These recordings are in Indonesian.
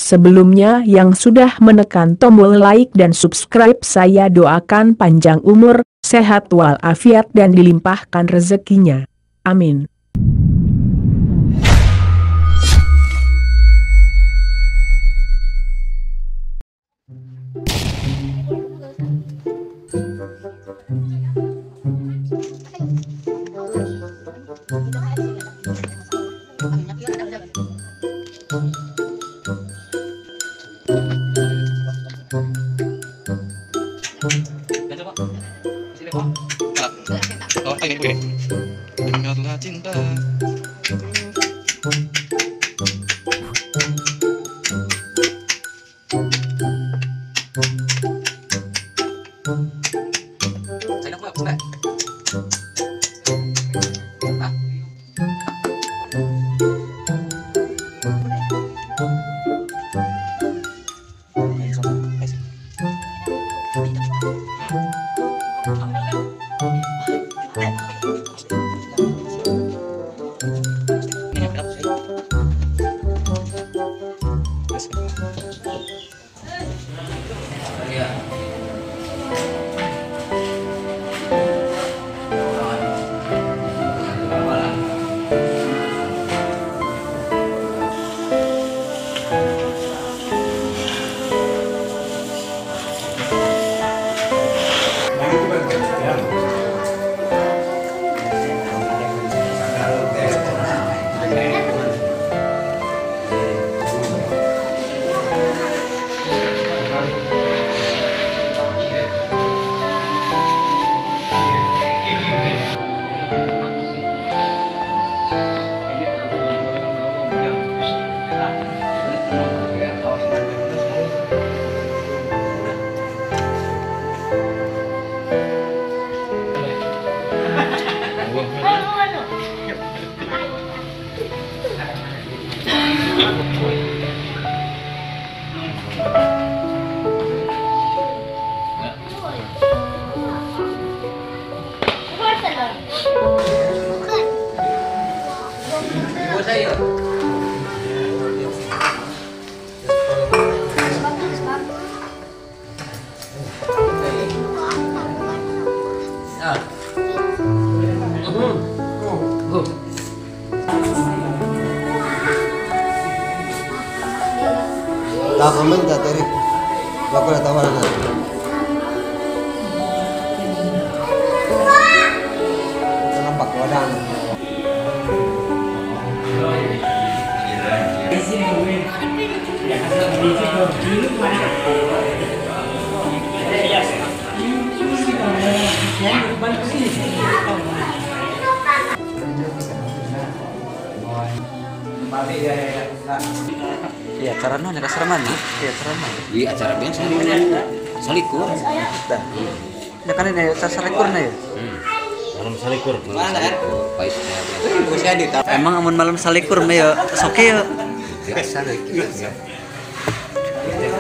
Sebelumnya yang sudah menekan tombol like dan subscribe saya doakan panjang umur, sehat walafiat dan dilimpahkan rezekinya. Amin. Ingatlah cinta. Tak komen tak tarik. Bapak dah tahu lagi. Nampak wadang. Iya, acara non acara mana? Iya, acara mana? Iya, acara biasa salikur. Dah. Ya kan ini acara salikur nih ya. Malam salikur. Mana kan? Pais biasa. Emang amun malam salikur mah ya sok ya. Biasa lagi.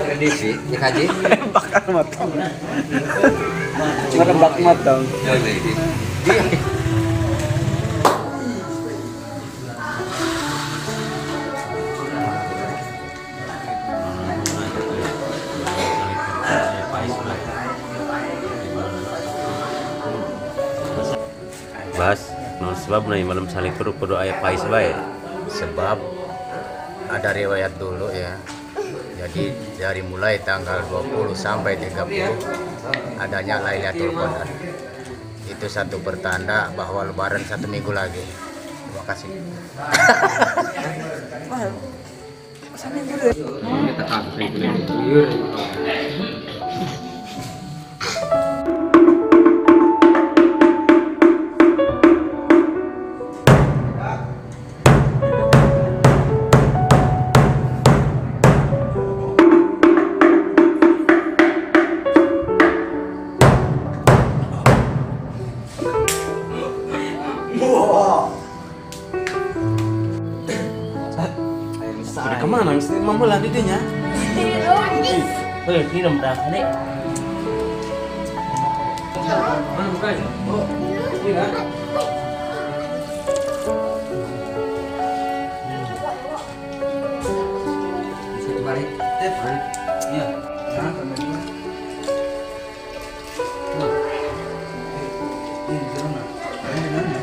Tradisi, ya kaji. Bakar matang. Merebak matang. Bas, non sebab nih malam salikur kudu aya pais bae. Sebab ada riwayat dulu ya. Jadi dari mulai tanggal 20 sampai 30 adanya Lailatul Qadar. Itu satu pertanda bahwa lebaran 1 minggu lagi. Terima kasih. Kemana? Mesti mama lah didinya. Ini dah nih. Mana bukan? Oh, ini kan? Mari. Iya. Nah, sama dua. Ini jeruk nah. Ini benar ya.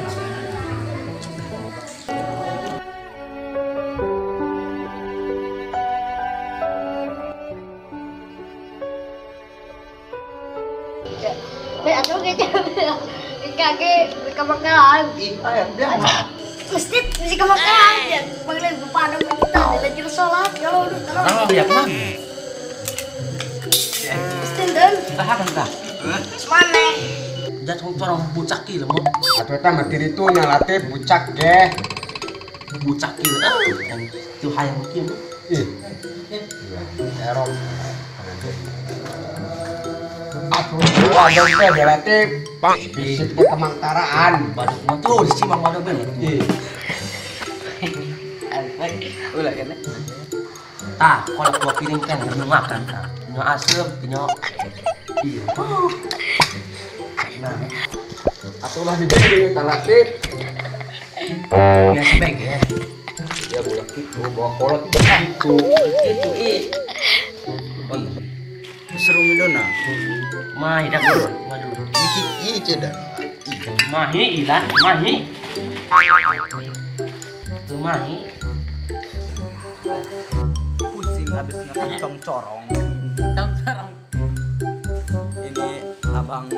Aku kaki kebakaran. Mesti bisa kebakaran ya. Panggil pada kita belajar sholat kalau Lihat mah. mesti dan Tahan dah. mana? Jatuh orang bucak gitu mau. Atau eta mah tiritunya latih bucak ge. Bucak gitu. Itu hayang mungkin. Ih. Erok. Aku ada teh latih bisik ke Kemangtaraan. Baduk mah tuh di Cimang baduk bener. Ih. Ulah kan. Tah, kalau gua kirimkan lu makan tah. Nyo asem, nyo. Iya. Nah, Atulah di sini latih. biasa baik ya. Ya bulan itu bawa kolot itu. Itu seru midona. Mahi dah dulu. Waduh. Iki ceda. Mahi ilah, mahi. Tuh mahi. Pusing habis ngekentong corong. Ini Abang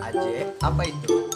Aje, apa itu?